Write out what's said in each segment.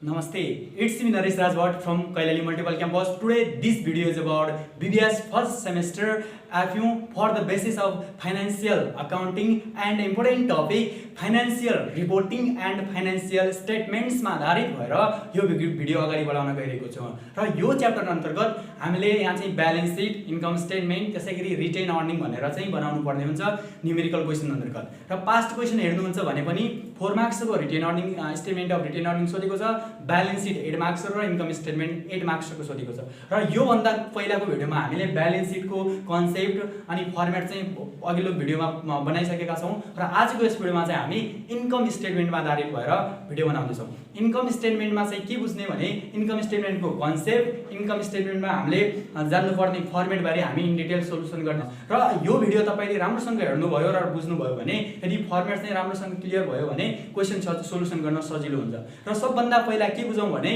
Namaste, it's me Naresh Rajbhat from Kailali Multiple Campus. Today this video is about BBS first semester FU for the basis of financial accounting and important topic financial reporting and financial statements मा आधारित भएर यो video अगाडि बढाउन गइरहेको छु र यो च्याप्टर अन्तर्गत हामीले यहाँ चाहिँ ब्यालेन्स सिट इन्कम स्टेटमेन्ट त्यसैगरी रिटेन अर्निङ भनेर चाहिँ बनाउनु पर्ने हुन्छ न्यूमेरिकल क्वेशन अन्तर्गत र पास्ट क्वेशन हेर्नुहुन्छ भने पनि 4 मार्क्स को retained earning statement of retained earning सोधेको छ ब्यालेन्स सिट 8 मार्क्स र इन्कम स्टेटमेन्ट 8 मार्क्स को सोधेको छ र यो भन्दा पहिलाको भिडियोमा हामीले ब्यालेन्स सिट को कन्सेप्ट अनि फर्मेट चाहिँ अघिल्लो भिडियोमा बनाइसकेका छौं र आजको यस भिडियोमा चाहिँ हामी इन्कम स्टेटमेन्टमा आधारित भएर भिडियो बनाउँदै छौं। इन्कम स्टेटमेन्टमा चाहिँ के बुझ्ने भने इन्कम स्टेटमेन्टको कन्सेप्ट इन्कम स्टेटमेन्टमा हामीले जान्नुपर्ने फर्मेट बारे हामी इन डिटेल सोलुसन गर्ने र यो भिडियो तपाईले राम्रोसँग हेर्नुभयो र बुझ्नुभयो भने यदि फर्मेट चाहिँ राम्रोसँग क्लियर भयो भने क्वेशन सोलुसन गर्न सजिलो हुन्छ र सबभन्दा पहिला के बुझौं भने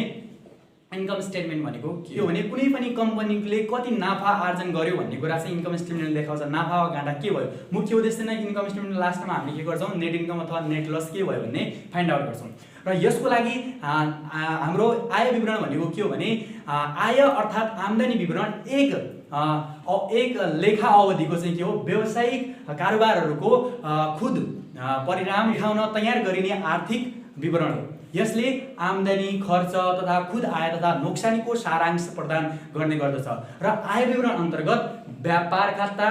इन्कम स्टेटमेन्ट भनेको के हो भने कुनै पनि कम्पनीले कति नाफा आर्जन गर्यो भन्ने कुरा चाहिँ इन्कम स्टेटमेन्टले देखाउँछ। नाफा वा घाटा के भयो मुख्य उद्देश्य नै इन्कम स्टेटमेन्ट लास्टमा हामीले के गर्छौं नेट इन्कम अथवा नेट लस के भयो भन्ने फाइन्ड आउट गर्छौं र यसको लागि हाम्रो आय विवरण भनेको के हो भने आय अर्थात आम्दानी विवरण एक लेखा अवधिको चाहिँ के हो व्यावसायिक कारोबारहरुको खुद परिणाम देखाउन तयार गरिने आर्थिक विवरण हो। यसले आम्दानी खर्च तथा खुद आय तथा नोक्सानीको सारांश प्रदान गर्ने गर्दछ र आय विवरण अन्तर्गत व्यापार खाता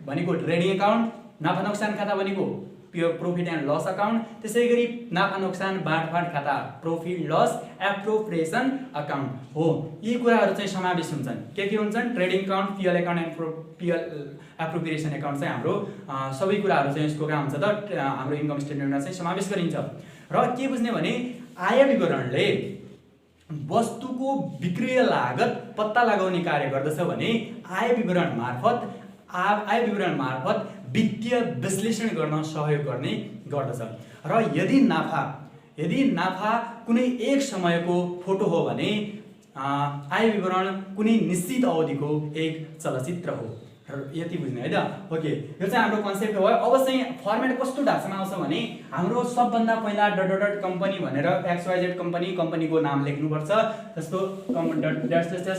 भनेको ट्रेडिङ अकाउन्ट, नाफा नोक्सान खाता भनेको प्रॉफिट एन्ड लस अकाउन्ट, त्यसैगरी नाफा नोक्सान बाँडफाँड खाता प्रॉफिट लस एप्रोप्रिएसन अकाउन्ट हो। यी कुराहरु चाहिँ समावेश हुन्छन्। के हुन्छन् trading account, PL account and appropriation account चाहिँ हाम्रो सबै कुराहरु चाहिँ यसको काम हुन्छ त हाम्रो इन्कम स्टेटमेन्टमा चाहिँ समावेश गरिन्छ र के बुझ्ने भने आय विवरणले वस्तुको विक्रय लागत पत्ता लगाउने कार्य गर्दछ भने आय विवरण मार्फत वित्तीय विश्लेषण गर्न सहयोग गर्ने गर्दछ र यदि नाफा कुनै एक समयको फोटो हो भने आय विवरण कुनै निश्चित अवधिको एक चलचित्र हो। यति बुझ्ने है त। ओके, यो चाहिँ हाम्रो कन्सेप्ट हो। अब चाहिँ फर्मेट कस्तो ढाँचामा आउँछ भने हाम्रो सबभन्दा पहिला डट कम्पनी भनेर XYZ कम्पनीको नाम लेख्नुपर्छ। जस्तो dot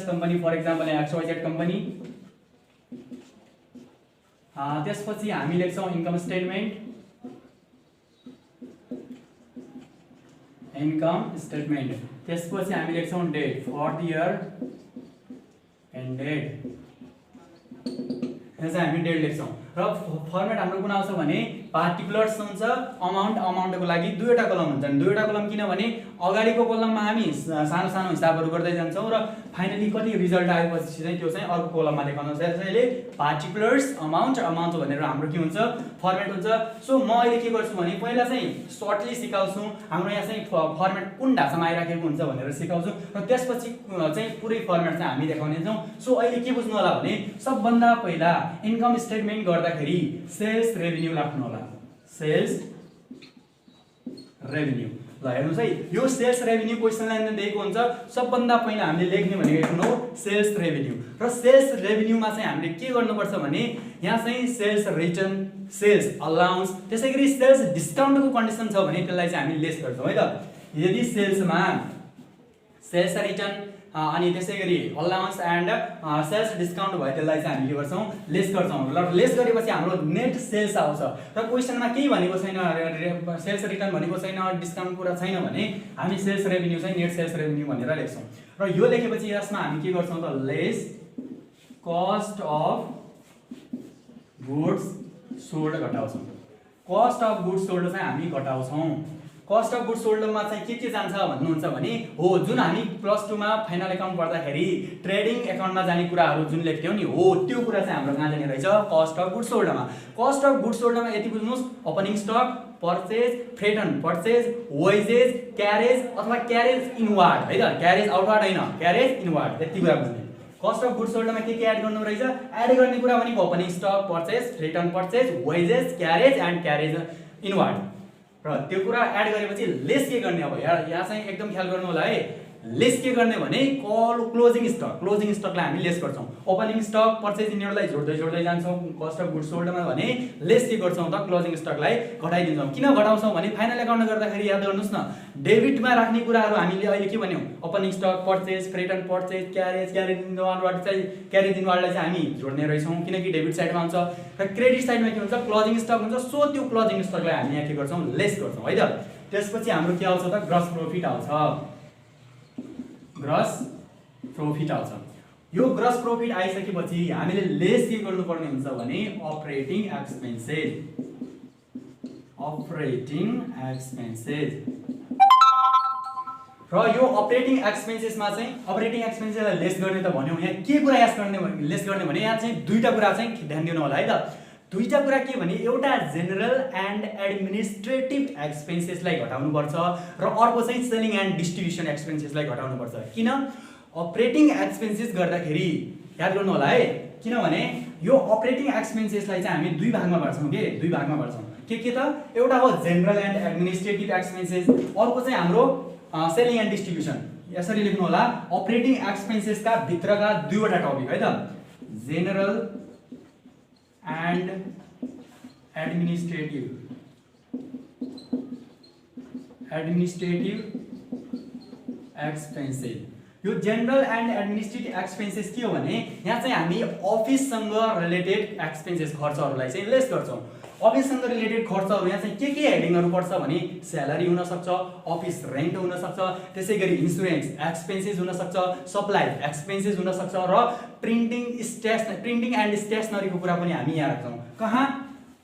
company for example XYZ company. त्यसपछि हामी लेख्छौं इन्कम स्टेटमेन्ट। त्यसपछि हामी लेख्छौं date for the year end date. यहाँ हामी डेट लेख्छौं र फर्मेट हाम्रो कुन आउँछ भने पार्टिकुलर्स हुन्छ अमाउन्टको लागि दुईवटा कलम हुन्छन्। दुईवटा कलम किनभने अगाडिको कलममा हामी सानो हिसाबहरु गर्दै जान्छौं र फाइनली कति रिजल्ट आएपछि चाहिँ त्यो चाहिँ अर्को कलममा लेखाउनु छ। त्यसैले पार्टिकुलर्स अमाउन्ट भनेर हाम्रो के हुन्छ फर्मेट हुन्छ। सो म अहिले के गर्छु भने पहिला चाहिँ सर्टली सिकाउँछु हाम्रो यहाँ चाहिँ फर्मेट कुन ढाँचामा आइराखेको हुन्छ भनेर सिकाउँछु र त्यसपछि चाहिँ पुरै फर्मेट चाहिँ हामी देखाउने छौं। सो अहिले के बुझ्नु होला भने सबभन्दा पहिला इन्कम स्टेटमेन्ट गर्दाखेरि सेल्स रेभिन्यू राख्नु होला। सेल्स रेभिन्यू ल हेर्नुस् है, यो सेल्स रेभिन्यू क्वेशन लाइनमा दिएको हुन्छ। सबभन्दा पहिला हामीले लेख्ने भनेको हेर्नु सेल्स रेभिन्यू र सेल्स रेभिन्यूमा चाहिँ हामीले के गर्नुपर्छ भने यहाँ चाहिँ सेल्स रिटर्न, सेल्स अलाउन्स, त्यसैगरी सेल्स डिस्काउन्टको कन्डिसन छ भने त्यसलाई चाहिँ हामी लेस गर्छौं है त। यदि सेल्समा सेल्स रिटर्न अनि त्यसैगरी अलाउन्स एन्ड सेल्स डिस्काउन्ट भयो त्यसलाई चाहिँ हामी के गर्छौं लेस गर्छौं र लेस गरेपछि हाम्रो नेट सेल्स आउँछ र क्वेशनमा केही भनेको छैन सेल्स रिटर्न भनेको छैन डिस्काउन्ट कुरा छैन भने हामी सेल्स रेभिन्यू चाहिँ नेट सेल्स रेभिन्यू भनेर लेख्छौं र यो लेखेपछि यसमा हामी के गर्छौं त less cost of goods sold घटाउँछौं। कस्ट अफ गुड्स सोल्ड चाहिँ हामी घटाउँछौं। कस्ट अफ गुड्स सोल्डमा चाहिँ के जान्छ भन्नुहुन्छ भने हो जुन हामी प्लस 2 मा फाइनल अकाउन्ट पढ्दाखेरि ट्रेडिङ अकाउन्टमा जाने कुराहरु जुन लेख्थ्यौ नि हो त्यो कुरा चाहिँ हाम्रो कहाँ जाने रहेछ कस्ट अफ गुड्स सोल्डमा। कस्ट अफ गुड्स सोल्डमा यति बुझ्नुस् opening stock, purchase, freight and purchase, wages, carriage अथवा क्यारेज इनवार्ड है त, क्यारेज आउटवार्ड हैन, क्यारेज इनवार्ड यति कुरा बुझ्ने। कस्ट अफ गुड्स सोल्डमा के एड गर्नु रहेछ एड गर्ने कुरा भनेको opening stock, purchase, freight and purchase, wages, carriage and carriage inward र त्यो कुरा एड गरेपछि लेस के गर्ने अब यहाँ चाहिँ एकदम ख्याल गर्नु होला है। लेस के गर्ने भने क्लोजिङ स्टकलाई हामी लेस गर्छौँ। ओपनिङ स्टक पर्चेज युनिटलाई जोड्दै जान्छौँ कस्ट अफ गुड्स सोल्डमा भने लेस के गर्छौँ त क्लोजिङ स्टकलाई घटाइदिन्छौँ। किन घटाउँछौँ भने फाइनल एकाउन्ट गर्दाखेरि याद गर्नुहोस् न, डेबिटमा राख्ने कुराहरू हामीले अहिले के भन्यौँ, opening stock, purchase, freight and purchase, carriage inward चाहिँ क्यारेज इनवार्डलाई चाहिँ हामी जोड्ने रहेछौँ किनकि डेबिट साइडमा हुन्छ र क्रेडिट साइडमा के हुन्छ क्लोजिङ स्टक हुन्छ। सो त्यो क्लोजिङ स्टकलाई हामी यहाँ के गर्छौँ लेस गर्छौँ है त। त्यसपछि हाम्रो के आउँछ त ग्रस प्रॉफिट आउँछ। ग्रस प्रॉफिट आउँछ। यो ग्रस प्रॉफिट आइसकेपछि हामीले लेस के गर्नुपर्ने हुन्छ भने अपरेटिङ एक्सपेन्सेस र यो अपरेटिङ एक्सपेन्सेसमा चाहिँ अपरेटिङ एक्सपेन्सेसलाई लेस गर्ने त भन्यौँ। यहाँ के कुरा लेस गर्ने भने यहाँ चाहिँ दुईटा कुरा चाहिँ ध्यान दिनु होला है त। दुईटा कुरा के भने एउटा जेनरल एन्ड एडमिनिस्ट्रेटिभ एक्सपेन्सेसलाई घटाउनुपर्छ र अर्को चाहिँ सेलिङ एन्ड डिस्ट्रिब्युसन एक्सपेन्सेसलाई घटाउनुपर्छ। किन अपरेटिङ एक्सपेन्सेस गर्दाखेरि याद गर्नु होला है, किनभने यो अपरेटिङ एक्सपेन्सेसलाई चाहिँ हामी दुई भागमा बाँड्छौँ के त एउटा हो जेनरल एन्ड एडमिनिस्ट्रेटिभ एक्सपेन्सेस, अर्को चाहिँ हाम्रो सेलिङ एन्ड डिस्ट्रिब्युसन। यसरी लेख्नु होला, अपरेटिङ एक्सपेन्सेसका भित्रका दुईवटा टपिक है त, जेनरल एन्ड एडमिनिस्ट्रेटिभ एक्सपेन्सेस। यो जेनरल एन्ड एडमिनिस्ट्रेटिभ एक्सपेन्सेस के हो भने यहाँ चाहिँ हामी अफिससँग रिलेटेड एक्सपेन्सेस खर्चहरूलाई चाहिँ लेस गर्छौँ। अफिससँग रिलेटेड खर्चहरू यहाँ चाहिँ के हेडिङहरू पर्छ भने स्यालेरी हुन सक्छ, अफिस रेन्ट हुन सक्छ, त्यसै गरी इन्सुरेन्स एक्सपेन्सेस हुन सक्छ, सप्लाई एक्सपेन्सेस हुन सक्छ र प्रिन्टिङ एन्ड स्टेसनरीको कुरा पनि हामी यहाँ राख्छौँ। कहाँ?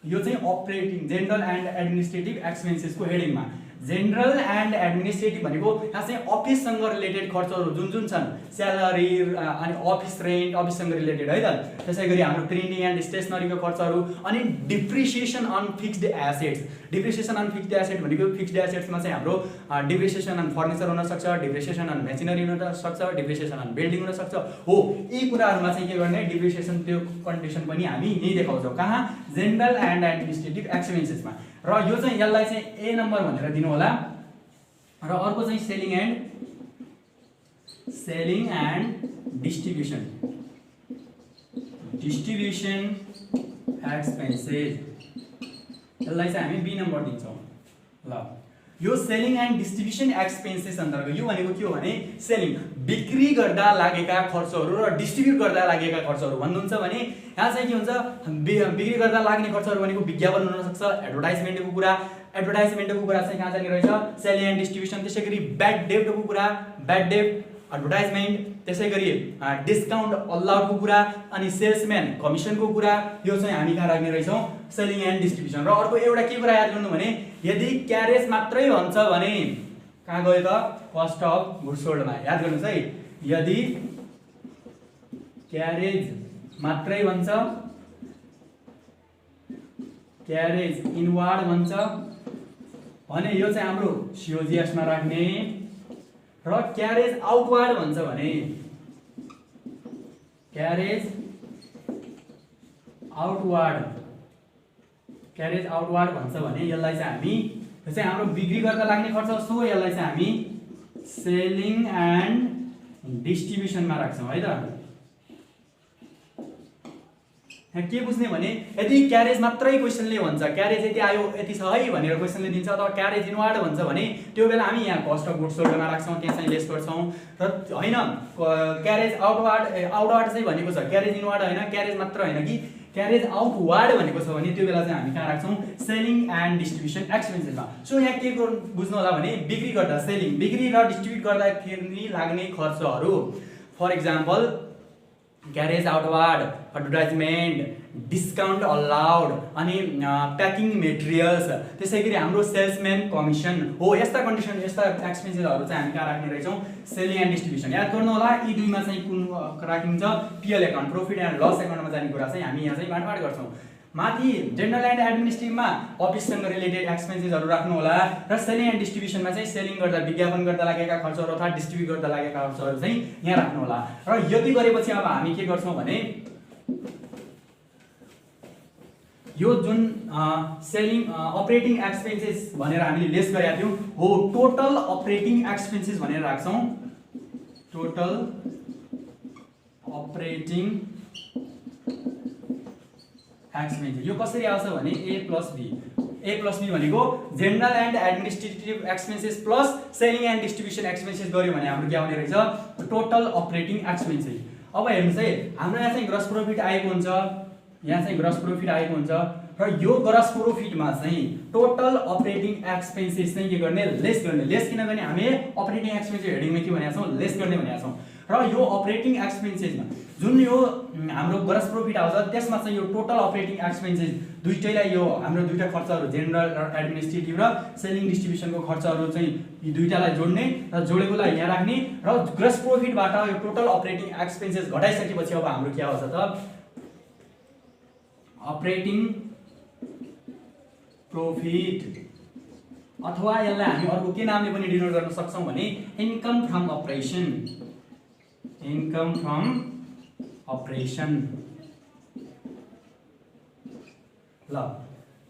यो चाहिँ अपरेटिङ जेनरल एन्ड एडमिनिस्ट्रेटिभ एक्सपेन्सेसको हेडिङमा। जेनरल एन्ड एडमिनिस्ट्रेटिभ भनेको यहाँ चाहिँ अफिससँग रिलेटेड खर्चहरू जुन छन्, स्यालेरी अनि अफिस रेन्ट अफिससँग रिलेटेड है त, त्यसै गरी हाम्रो प्रिन्टिङ एन्ड स्टेसनरीको खर्चहरू अनि depreciation on fixed assets. Depreciation on fixed asset भनेको फिक्स्ड एसेट्समा चाहिँ हाम्रो डिप्रिसिएसन अन फर्निचर हुन सक्छ, डिप्रिसिएसन अन मेसिनरी हुन सक्छ, डिप्रिसिएसन अन बिल्डिङ हुन सक्छ। हो, यी कुराहरूमा चाहिँ के गर्ने डिप्रिसिएसन त्यो कन्डिसन पनि हामी यही देखाउँछौँ। कहाँ? जेनरल एन्ड एडमिनिस्ट्रेटिभ एक्सपेन्सेसमा। र यो चाहिँ यसलाई चाहिँ ए नम्बर भनेर दिनु होला र अर्को चाहिँ सेलिङ एन्ड डिस्ट्रिब्युसन एक्सपेन्सेस, यसलाई चाहिँ हामी बी नम्बर दिन्छौँ। ल, यो सेलिङ एन्ड डिस्ट्रिब्युसन एक्सपेन्सेस अन्तर्गत यो भनेको के हो भने सेलिङ बिक्री गर्दा लागेका खर्चहरू र डिस्ट्रिब्युट गर्दा लागेका खर्चहरू भन्नुहुन्छ भने यहाँ चाहिँ के हुन्छ बिक्री गर्दा लाग्ने खर्चहरू भनेको विज्ञापन हुन सक्छ, एडभर्टाइजमेन्टको कुरा चाहिँ कहाँ जाने रहेछ सेलिङ एन्ड डिस्ट्रिब्युसन। त्यसै गरी ब्याड डेब्टको कुरा, ब्याड डेब्ट एडभर्टाइजमेन्ट, त्यसै गरी डिस्काउन्ट अलाउडको कुरा अनि सेल्सम्यान कमिसनको कुरा, यो चाहिँ हामी कहाँ राख्ने रहेछौँ सेलिङ एन्ड डिस्ट्रिब्युसन। र अर्को एउटा के कुरा याद गर्नु भने यदि क्यारेज मात्रै भन्छ भने कहाँ गयो त कस्ट अफ गुड्स सोल्डमा। याद गर्नुहोस् है, यदि क्यारेज मात्रै भन्छ, क्यारेज इनवार्ड भन्छ भने यो चाहिँ हाम्रो सिओजिएसमा राख्ने, र क्यारेज आउटवार्ड भन्छ भने क्यारेज आउटवार्ड भन्छ भने यसलाई चाहिँ हामी यो चाहिँ हाम्रो बिक्री गर्दा लाग्ने खर्च, सो यसलाई चाहिँ हामी सेलिङ एन्ड डिस्ट्रिब्युसनमा राख्छौँ है त। यहाँ के बुझ्ने भने यदि क्यारेज मात्रै क्वेसनले भन्छ, क्यारेज यति आयो यति छ है भनेर क्वेसनले दिन्छ, अथवा क्यारेज इनवार्ड भन्छ भने त्यो बेला हामी यहाँ कस्ट अफ गुड्स सोल्डमा राख्छौँ, त्यहाँ चाहिँ लेस गर्छौँ। र होइन क्यारेज आउटवार्ड चाहिँ भनेको छ, क्यारेज इनवार्ड होइन, क्यारेज मात्र होइन कि क्यारेज आउटवार्ड भनेको छ भने त्यो बेला चाहिँ हामी कहाँ राख्छौँ सेलिङ एन्ड डिस्ट्रिब्युसन एक्सपेन्सेसमा। सो यहाँ के बुझ्नु होला भने बिक्री गर्दा सेलिङ, बिक्री र डिस्ट्रिब्युट गर्दाखेरि लाग्ने खर्चहरू, for example carriage outward, advertisement, discount allowed अनि प्याकिङ मेटेरियल्स, त्यसै गरी हाम्रो सेल्सम्यान कमिसन हो, यस्ता एक्सपेन्सेसहरू चाहिँ हामी कहाँ राख्ने रहेछौँ सेलिङ एन्ड डिस्ट्रिब्युसन। याद गर्नु होला यी दुईमा चाहिँ कुन राखिन्छ PL account, profit and loss एकाउन्टमा जाने कुरा चाहिँ हामी यहाँ चाहिँ बाँडफाँड गर्छौँ। माथि जेनरल एन्ड एडमिनिस्ट्रेटिभमा अफिससँग रिलेटेड एक्सपेन्सेसहरू राख्नु होला र सेलिङ एन्ड डिस्ट्रिब्युसनमा चाहिँ सेलिङ गर्दा विज्ञापन गर्दा लागेका खर्चहरू अथवा डिस्ट्रिब्युट गर्दा लागेका खर्चहरू चाहिँ यहाँ राख्नु होला। र यति गरेपछि अब हामी के गर्छौँ भने यो जुन सेलिङ अपरेटिङ एक्सपेन्सेस भनेर हामीले लेस गरेका थियौँ हो टोटल अपरेटिङ एक्सपेन्सेस भनेर राख्छौँ, टोटल अपरेटिङ एक्सपेन्सेस। यो कसरी आउँछ भने A प्लस बी भनेको general and administrative expenses plus selling and distribution expenses गर्यो भने हाम्रो के आउने रहेछ टोटल अपरेटिङ एक्सपेन्सेस। अब हेर्नुहोस् है, हाम्रो यहाँ चाहिँ ग्रस प्रॉफिट आएको हुन्छ, यहाँ चाहिँ ग्रस प्रॉफिट आएको हुन्छ र यो ग्रस प्रॉफिटमा चाहिँ टोटल अपरेटिङ एक्सपेन्सेस चाहिँ के गर्ने लेस गर्ने। लेस किन गर्ने, हामी अपरेटिङ एक्सपेन्सेस हेडिङमा के भनेका छौँ लेस गर्ने भनेका छौँ। र यो अपरेटिङ एक्सपेन्सेसमा जुन यो हाम्रो ग्रस प्रॉफिट आउँछ त्यसमा चाहिँ यो टोटल अपरेटिङ एक्सपेन्सेस दुईटैलाई यो हाम्रो दुईटा खर्चहरू जेनरल र एडमिनिस्ट्रेटिभ र सेलिङ डिस्ट्रिब्युसनको खर्चहरू चाहिँ यी दुईटालाई जोड्ने र जोडेकोलाई यहाँ राख्ने र ग्रस प्रॉफिटबाट यो टोटल अपरेटिङ एक्सपेन्सेस घटाइसकेपछि अब हाम्रो के आउँछ त अपरेटिङ प्रॉफिट, अथवा यसलाई हामी अर्को के नामले पनि डिनोट गर्न सक्छौं भने income from operation. Income from operation. ल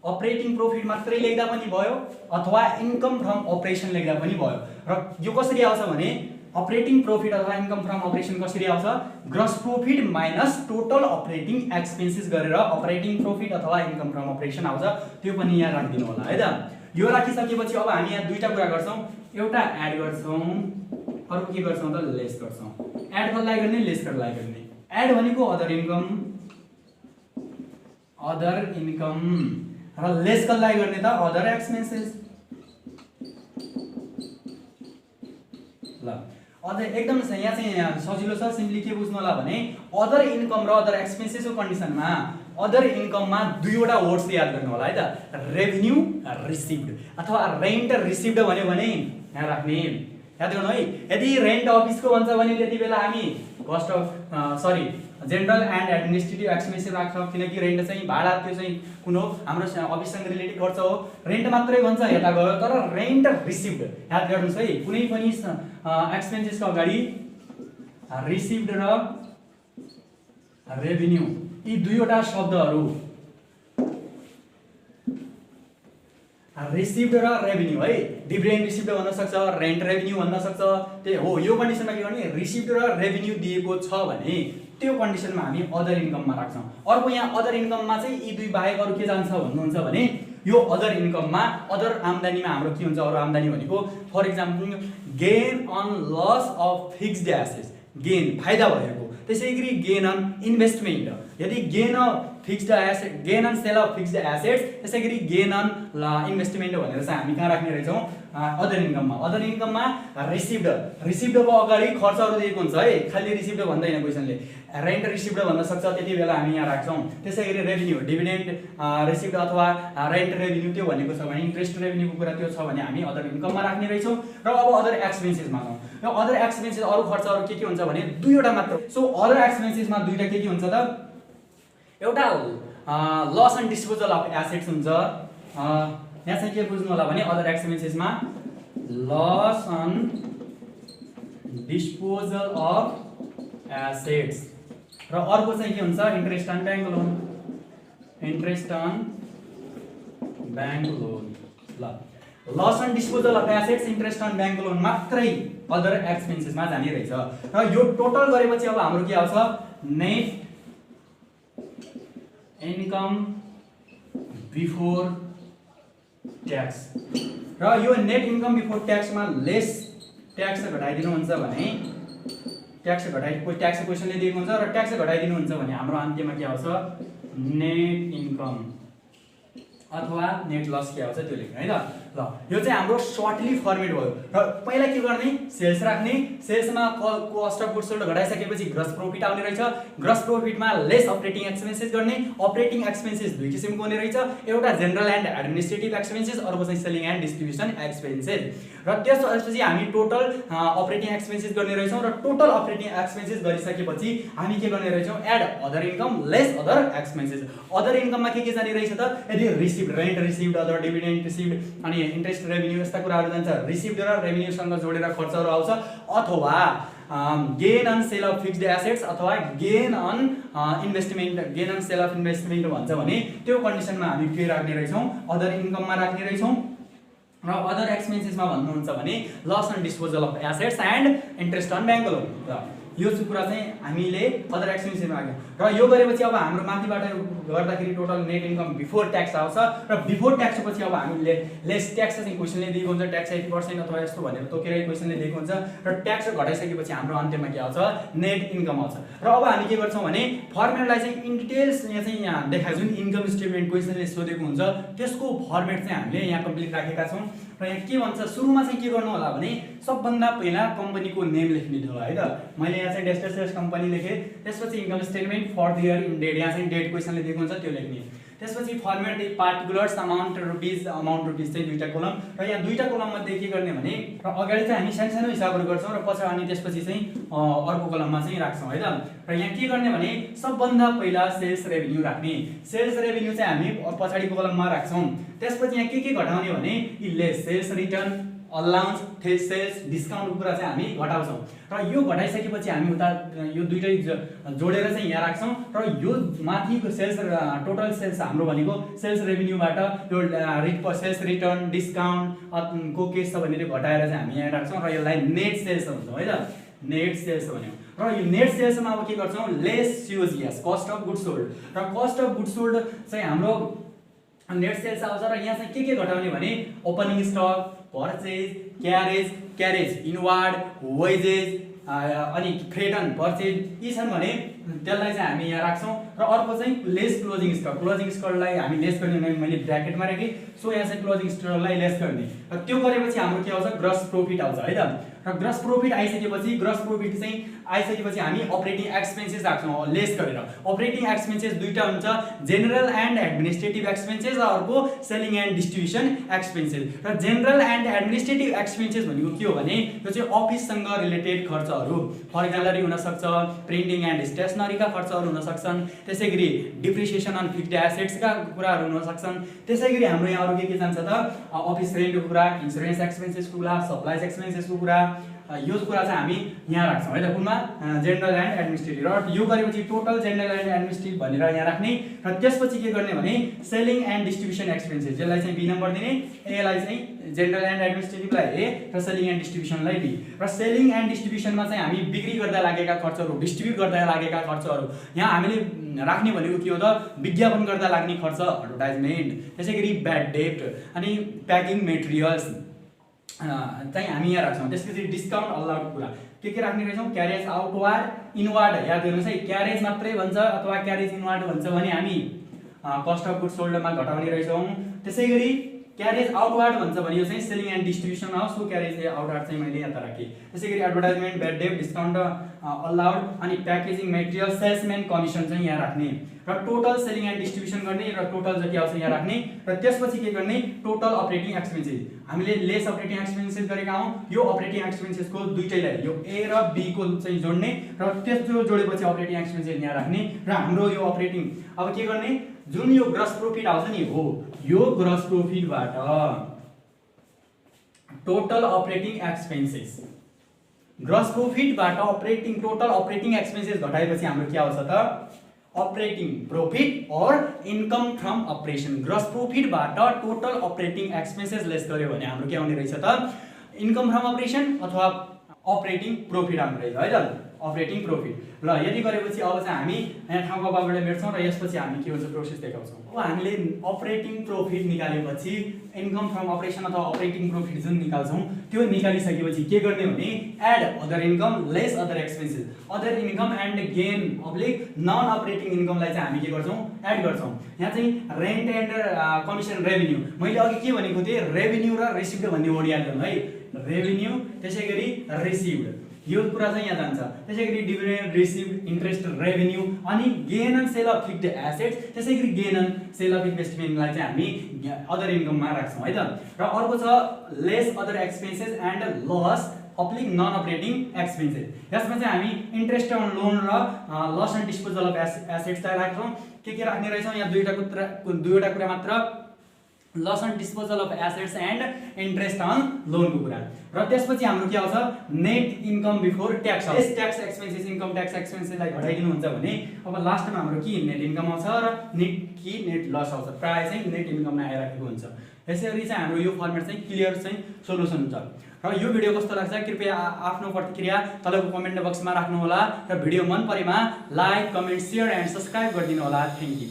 अपरेटिङ प्रॉफिट मात्रै लेख्दा पनि भयो अथवा इन्कम फ्रम अपरेसन लेख्दा पनि भयो। र यो कसरी आउँछ भने अपरेटिङ प्रॉफिट अथवा इन्कम फ्रम अपरेसन कसरी आउँछ gross profit minus total operating expenses गरेर अपरेटिङ प्रॉफिट अथवा इन्कम फ्रम अपरेसन आउँछ। त्यो पनि यहाँ राखिदिनु होला है त। यो राखिसकेपछि अब हामी यहाँ दुईटा कुरा गर्छौं, एउटा एड गर्छौं अर्को के गर्छौं त लेस गर्छौं। एड कसलाई गर्ने लेस कसलाई गर्ने। एड भनेको अदर इन्कम र लेस कसलाई गर्ने त अदर एक्सपेन्सेस। ल अझै एकदम यहाँ चाहिँ सजिलो छ, सिम्पली के बुझ्नु होला भने अदर इन्कम र अदर एक्सपेन्सेसको कन्डिसनमा अदर इन्कममा दुईवटा वर्ड्स याद गर्नु होला है त, रेभिन्यू रिसिभ्ड अथवा रेन्ट रिसिभ्ड भन्यो भने यहाँ राख्ने याद गर्नु है। यदि रेन्ट अफिसको भन्छ भने त्यति बेला हामी cost of general and administrative expenses राख्छौँ, किनकि रेन्ट चाहिँ भाडा त्यो चाहिँ कुन हो हाम्रो अफिससँग रिलेटेड खर्च हो। रेन्ट मात्रै भन्छ यता गयो, तर रेन्ट रिसिभ्ड याद गर्नुहोस् है। कुनै पनि एक्सपेन्सेसको अगाडि रिसिभ्ड र रेभिन्यू यी दुईवटा शब्दहरू रिसिभ्ड र रेभिन्यू है, डिभिडेन्ड रिसिभ्ड भन्न सक्छ, रेन्ट रेभिन्यू भन्न सक्छ। त्यही हो, यो कन्डिसनमा के गर्ने रिसिभ्ड र रेभिन्यू दिएको छ भने त्यो कन्डिसनमा हामी अदर इन्कममा राख्छौँ। अर्को यहाँ अदर इन्कममा चाहिँ यी दुई बाहेक अरू के जान्छ भन्नुहुन्छ भने यो अदर इन्कममा अदर आम्दानीमा हाम्रो के हुन्छ अरू आम्दानी भनेको for example gain on loss of fixed assets, gain फाइदा भएको। त्यसैगरी गेन अन इन्भेस्टमेन्ट, यदि gain on fixed asset gain on sale of fixed assets, त्यसैगरी गेन अन इन्भेस्टमेन्ट भनेर चाहिँ हामी कहाँ राख्ने रहेछौँ अदर इन्कममा। अदर इन्कममा रिसिभ्डको अगाडि खर्चहरू दिएको हुन्छ है, खालि रिसिभ्ड भन्दैन क्वेसनले, रेन्ट रिसिभ्ड भन्न सक्छ, त्यति बेला हामी यहाँ राख्छौँ। त्यसैगरी रेभिन्यू डिभिडेन्ड रिसिभ्ड अथवा रेन्ट रेभिन्यू त्यो भनेको छ भने इन्ट्रेस्ट रेभिन्यूको कुरा त्यो छ भने हामी अदर इन्कममा राख्ने रहेछौँ। र अब अदर एक्सपेन्सेसमा जाउँ। र अदर एक्सपेन्सेस अरू खर्चहरू के हुन्छ भने दुईवटा मात्र। सो अदर एक्सपेन्सेसमा दुईवटा के हुन्छ त, एउटा loss and disposal of assets हुन्छ। यहाँ चाहिँ के बुझ्नु होला भने अदर एक्सपेन्सेसमा loss on disposal of assets र अर्को चाहिँ के हुन्छ interest on bank loan. Interest on bank loan. ल loss on disposal of assets interest on bank loan मात्रै अदर एक्सपेन्सेसमा जाने रहेछ। र यो टोटल गरेपछि अब हाम्रो के आउँछ नेट इन्कम बिफोर ट्याक्स। र यो नेट इन्कम बिफोर ट्याक्समा लेस ट्याक्स घटाइदिनुहुन्छ भने कोही ट्याक्स क्वेसनले दिएको हुन्छ र ट्याक्स घटाइदिनुहुन्छ भने हाम्रो अन्त्यमा के आउँछ नेट इन्कम अथवा नेट लस के आउँछ त्यो लेख्ने है त। ल यो चाहिँ हाम्रो सर्टली फर्मेट भयो। र पहिला के गर्ने सेल्स राख्ने, सेल्समा कस्ट अफ गुड्स सोल्ड घटाइसकेपछि ग्रस प्रॉफिट आउने रहेछ। ग्रस प्रॉफिटमा लेस अपरेटिङ एक्सपेन्सेस गर्ने। अपरेटिङ एक्सपेन्सेस दुई किसिमको हुने रहेछ, एउटा जेनरल एन्ड एडमिनिस्ट्रेटिभ एक्सपेन्सेस, अर्को चाहिँ सेलिङ एन्ड डिस्ट्रिब्युसन एक्सपेन्सेस। र त्यसपछि हामी टोटल अपरेटिङ एक्सपेन्सेस गर्ने रहेछौँ। र टोटल अपरेटिङ एक्सपेन्सेस गरिसकेपछि हामी के गर्ने रहेछौँ add other income less other expenses. Other इन्कममा के जाने रहेछ त, यदि रिसिभ्ड रेन्ट रिसिभ्ड अथवा डिभिडेन्ड रिसिभ्ड अनि इन्ट्रेस्ट रेभिन्यू यस्ता कुराहरू जान्छ, रिसिभ्ड र रेभिन्यूसँग जोडेर खर्चहरू आउँछ। अथवा gain on sale of fixed assets अथवा gain on investment, gain on sale of investment भन्छ भने त्यो कन्डिसनमा हामी के राख्ने रहेछौँ अदर इन्कममा राख्ने रहेछौँ। र अदर एक्सपेन्सेसमा भन्नुहुन्छ भने loss on disposal of assets and interest on bank loan. र यो चाहिँ कुरा चाहिँ हामीले अदर एक्सपेन्सेसमा आयो र यो गरेपछि अब हाम्रो माथिबाट गर्दाखेरि total net income before tax आउँछ र बिफोर ट्याक्स पछि अब हामीले लेस ट्याक्स चाहिँ क्वेसनले दिएको हुन्छ, ट्याक्स 80% अथवा यस्तो भनेर तोकेर क्वेसनले दिएको हुन्छ र ट्याक्स घटाइसकेपछि हाम्रो अन्त्यमा के आउँछ, नेट इन्कम आउँछ। र अब हामी के गर्छौँ भने फर्मेटलाई चाहिँ इन डिटेल्स यहाँ चाहिँ देखाएको जुन इन्कम स्टेटमेन्ट क्वेसनले सोधेको हुन्छ त्यसको फर्मेट चाहिँ हामीले यहाँ कम्प्लिट राखेका छौँ। र यहाँ के भन्छ, सुरुमा चाहिँ के गर्नु होला भने सबभन्दा पहिला कम्पनीको नेम लेख्ने होला है त। मैले यहाँ चाहिँ डेस्टेस कम्पनी लेखेँ, त्यसपछि income statement for the year in date, यहाँ चाहिँ डेट क्वेसनले दिएको हुन्छ त्यो लेख्ने। त्यसपछि फर्मेट पार्टिकुलर्स अमाउन्ट रुपिस चाहिँ दुईटा कोलम र यहाँ दुईटा कोलम मध्ये के गर्ने भने र अगाडि चाहिँ हामी सानो सानो हिसाबहरू गर्छौँ र पछि अनि त्यसपछि चाहिँ अर्को कोलममा चाहिँ राख्छौँ है त। र यहाँ के गर्ने भने सबभन्दा पहिला सेल्स रेभिन्यू राख्ने, सेल्स रेभिन्यू चाहिँ हामी पछाडिको कोलममा राख्छौँ। त्यसपछि यहाँ के घटाउने भने less sales return, allowance, sales डिस्काउन्टको कुरा चाहिँ हामी घटाउँछौँ र यो घटाइसकेपछि हामी उता यो दुईटै जोडेर चाहिँ यहाँ राख्छौँ र यो माथिको सेल्स टोटल सेल्स हाम्रो भनेको सेल्स रेभिन्यूबाट यो सेल्स रिटर्न डिस्काउन्ट को के छ भनेर घटाएर चाहिँ हामी यहाँ राख्छौँ र यसलाई नेट सेल्स भन्छौँ है त। नेट सेल्स भन्यो र यो नेट सेल्समा अब के गर्छौँ, lace COGS cost of goods sold र कस्ट अफ गुड्स सोल्ड चाहिँ हाम्रो नेट सेल्स आउँछ र यहाँ चाहिँ के घटाउने भने opening stock, purchase, carriage inward, wages अनि फ्रेटन पर्चेज यी छन् भने त्यसलाई चाहिँ हामी यहाँ राख्छौँ र अर्को चाहिँ लेस क्लोजिङ स्टक, क्लोजिङ स्टकलाई हामी लेस गर्ने मैले ब्र्याकेटमा राखेँ, सो यहाँ चाहिँ क्लोजिङ स्टकलाई लेस गर्ने र त्यो गरेपछि हाम्रो के आउँछ, ग्रस प्रॉफिट आउँछ है त। र ग्रस प्रॉफिट आइसकेपछि हामी अपरेटिङ एक्सपेन्सेस राख्छौँ लेस गरेर। अपरेटिङ एक्सपेन्सेस दुईटा हुन्छ, जेनरल एन्ड एडमिनिस्ट्रेटिभ एक्सपेन्सेस र अर्को सेलिङ एन्ड डिस्ट्रिब्युसन एक्सपेन्सेस। र जेनरल एन्ड एडमिनिस्ट्रेटिभ एक्सपेन्सेस भनेको के हो भने यो चाहिँ अफिससँग रिलेटेड खर्चहरू, फर ग्यालरी हुनसक्छ, प्रिन्टिङ एन्ड स्टेसनरीका खर्चहरू हुन सक्छन्, त्यसै गरी डिप्रिसिएसन अन फिक्स्ड एसेट्सका कुराहरू हुन सक्छन्। त्यसै गरी हाम्रो यहाँ अरू के जान्छ त, अफिस रेन्टको कुरा, इन्सुरेन्स एक्सपेन्सेसको कुरा, सप्लाइज एक्सपेन्सेसको कुरा, यो कुरा चाहिँ हामी यहाँ राख्छौँ है त कुनमा, जेनरल एन्ड एडमिनिस्ट्रेटिभ। र यो गरेपछि टोटल जेनरल एन्ड एडमिनिस्ट्रेटिभ भनेर यहाँ राख्ने र त्यसपछि के गर्ने भने सेलिङ एन्ड डिस्ट्रिब्युसन एक्सपेन्सेस, यसलाई चाहिँ बी नम्बर दिने, एलाई चाहिँ जेनरल एन्ड एडमिनिस्ट्रेटिभलाई ए र सेलिङ एन्ड डिस्ट्रिब्युसनलाई बी। र सेलिङ एन्ड डिस्ट्रिब्युसनमा चाहिँ हामी बिक्री गर्दा लागेका खर्चहरू, डिस्ट्रिब्युट गर्दा लागेका खर्चहरू यहाँ हामीले राख्ने भनेको के हो त, विज्ञापन गर्दा लाग्ने खर्च, एडभर्टाइजमेन्ट, त्यसै गरी ब्याड डेट अनि प्याकिङ मेटेरियल्स चाहिँ हामी यहाँ राख्छौँ। त्यसपछि डिस्काउन्ट अलाउड कुरा के राख्ने रहेछौँ, क्यारेज आउटवार्ड इनवार्ड, याद गर्नुहोस् है, क्यारेज मात्रै भन्छ अथवा क्यारेज इनवार्ड भन्छ भने हामी कस्ट अफ गुड्स सोल्डमा घटाउने रहेछौँ। त्यसै गरी क्यारेज आउटवार्ड भन्छ भने यो चाहिँ सेलिङ एन्ड डिस्ट्रिब्युसन हो, सो क्यारेज आउटवार्ड चाहिँ मैले यहाँ राखेँ। त्यसै गरी advertisement, bad date, discount allowed अनि प्याकेजिङ मेटेरियल, सेल्सम्यान कमिसन चाहिँ यहाँ राख्ने र टोटल सेलिङ एन्ड डिस्ट्रिब्युसन गर्ने र टोटल जति आउँछ यहाँ राख्ने र त्यसपछि के गर्ने, टोटल अपरेटिङ एक्सपेन्सेस हामीले लेस अपरेटिङ एक्सपेन्सेस गरेका हौँ। यो अपरेटिङ एक्सपेन्सेसको दुईटैलाई यो ए र बी को चाहिँ जोड्ने र त्यसको जोडेपछि अपरेटिङ एक्सपेन्सेस यहाँ राख्ने र हाम्रो यो अपरेटिङ अब के गर्ने, जुन यो ग्रस प्रॉफिट आउँछ नि हो, यो ग्रस प्रॉफिटबाट टोटल अपरेटिङ एक्सपेन्सेस, ग्रस प्रॉफिटबाट टोटल अपरेटिङ एक्सपेन्सेस घटाएपछि हाम्रो के आउँछ त, अपरेटिङ प्रॉफिट और इन्कम फ्रम अपरेसन। ग्रस प्रॉफिटबाट टोटल अपरेटिङ एक्सपेन्सेस लेस गर्यो भने हाम्रो के आउने रहेछ त, इन्कम फ्रम अपरेसन अथवा अपरेटिङ प्रॉफिट आउने रहेछ है त, अपरेटिङ प्रॉफिट। ल यदि गरेपछि अब चाहिँ हामी यहाँ ठाउँको बाबाट भेट्छौँ र यसपछि हामी के हुन्छ प्रोसेस देखाउँछौँ। अब हामीले अपरेटिङ प्रॉफिट निकालेपछि इन्कम फ्रम अपरेसन अथवा अपरेटिङ प्रॉफिट जुन निकाल्छौँ त्यो निकालिसकेपछि के गर्ने भने add other income less other expenses, other income and gain अब्लिक नन अपरेटिङ इन्कमलाई चाहिँ हामी के गर्छौँ, एड गर्छौँ। यहाँ चाहिँ रेन्ट एन्ड कमिसन रेभिन्यू, मैले अघि के भनेको थिएँ, रेभिन्यू र रिसिभ्ड भन्ने वर्ड याद गर्नु है, रेभिन्यू त्यसै गरी रिसिभ्ड यो कुरा चाहिँ यहाँ जान्छ। त्यसै गरी डिभिडेन्ड रिसिभ्ड, इन्ट्रेस्ट रेभिन्यू अनि gain on sale of fixed assets, त्यसै गरी गेन अन सेल अफ इन्भेस्टमेन्टलाई चाहिँ हामी अदर इन्कममा राख्छौँ है त। र अर्को छ less other expenses and loss oblique non operating expenses, यसमा चाहिँ हामी इन्ट्रेस्ट अन लोन र लस एन्ड डिस्पोजल अफ एसेट्सलाई राख्छौँ। के राख्ने रहेछौँ, यहाँ दुईवटा कुरा मात्र, loss on disposal of assets and interest on लोनको कुरा। र त्यसपछि हाम्रो के आउँछ, नेट इन्कम बिफोर ट्याक्स आउँछ। ट्याक्स एक्सपेन्सेस, इन्कम ट्याक्स एक्सपेन्सेसलाई घटाइदिनुहुन्छ भने अब लास्टमा हाम्रो के नेट इन्कम आउँछ र नेट लस आउँछ, प्रायः चाहिँ नेट इन्कममा आइराखेको हुन्छ। यसरी चाहिँ हाम्रो यो फर्मेट चाहिँ क्लियर चाहिँ सोल्युसन हुन्छ। र यो भिडियो कस्तो लाग्छ कृपया आफ्नो प्रतिक्रिया तलको कमेन्ट बक्समा राख्नु होला र भिडियो मन परेमा like, comment, share and subscribe गरिदिनु होला। Thank you.